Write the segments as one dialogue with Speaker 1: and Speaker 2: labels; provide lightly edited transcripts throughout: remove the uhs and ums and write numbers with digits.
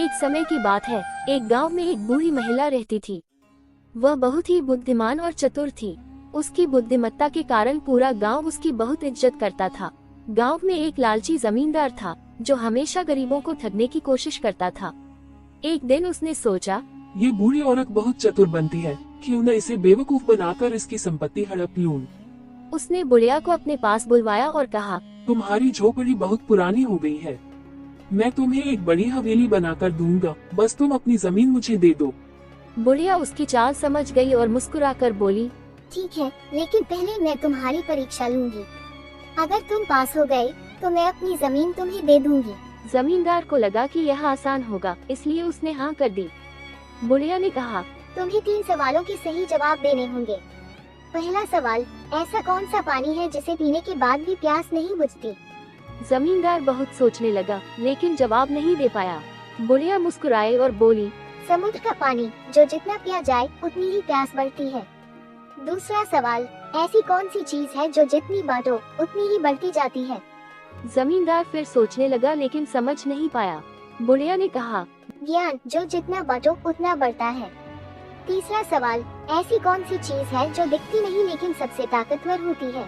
Speaker 1: एक समय की बात है, एक गांव में एक बूढ़ी महिला रहती थी। वह बहुत ही बुद्धिमान और चतुर थी। उसकी बुद्धिमत्ता के कारण पूरा गांव उसकी बहुत इज्जत करता था। गांव में एक लालची जमींदार था जो हमेशा गरीबों को ठगने की कोशिश करता था। एक दिन उसने सोचा,
Speaker 2: ये बूढ़ी औरत बहुत चतुर बनती है, क्यों न इसे बेवकूफ बनाकर इसकी संपत्ति हड़प लूं।
Speaker 1: उसने बुढ़िया को अपने पास बुलवाया और कहा,
Speaker 2: तुम्हारी झोपड़ी बहुत पुरानी हो गई है, मैं तुम्हें एक बड़ी हवेली बनाकर दूंगा, बस तुम अपनी जमीन मुझे दे दो।
Speaker 1: बुढ़िया उसकी चाल समझ गई और मुस्कुराकर बोली,
Speaker 3: ठीक है, लेकिन पहले मैं तुम्हारी परीक्षा लूंगी। अगर तुम पास हो गए तो मैं अपनी जमीन तुम्हें दे दूंगी।
Speaker 1: जमींदार को लगा कि यह आसान होगा, इसलिए उसने हाँ कर दी। बुढ़िया ने कहा,
Speaker 3: तुम्हें 3 सवालों के सही जवाब देने होंगे। पहला सवाल, ऐसा कौन सा पानी है जिसे पीने के बाद भी प्यास नहीं बुझती?
Speaker 1: जमींदार बहुत सोचने लगा, लेकिन जवाब नहीं दे पाया। बुढ़िया मुस्कुराई और बोली,
Speaker 3: समुद्र का पानी, जो जितना पिया जाए उतनी ही प्यास बढ़ती है। दूसरा सवाल, ऐसी कौन सी चीज है जो जितनी बांटो उतनी ही बढ़ती जाती है?
Speaker 1: जमींदार फिर सोचने लगा, लेकिन समझ नहीं पाया। बुढ़िया ने कहा,
Speaker 3: ज्ञान, जो जितना बांटो उतना बढ़ता है। तीसरा सवाल, ऐसी कौन सी चीज है जो दिखती नहीं लेकिन सबसे ताकतवर होती है?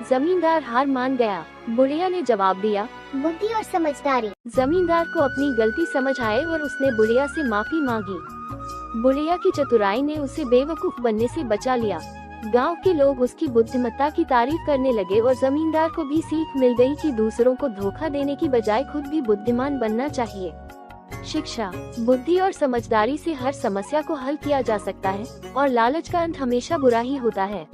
Speaker 1: जमींदार हार मान गया। बुढ़िया ने जवाब दिया,
Speaker 3: बुद्धि और समझदारी।
Speaker 1: जमींदार को अपनी गलती समझ आए और उसने बुढ़िया से माफी मांगी। बुढ़िया की चतुराई ने उसे बेवकूफ बनने से बचा लिया। गांव के लोग उसकी बुद्धिमत्ता की तारीफ करने लगे और जमींदार को भी सीख मिल गई कि दूसरों को धोखा देने की बजाय खुद भी बुद्धिमान बनना चाहिए। शिक्षा, बुद्धि और समझदारी से हर समस्या को हल किया जा सकता है और लालच का अंत हमेशा बुरा ही होता है।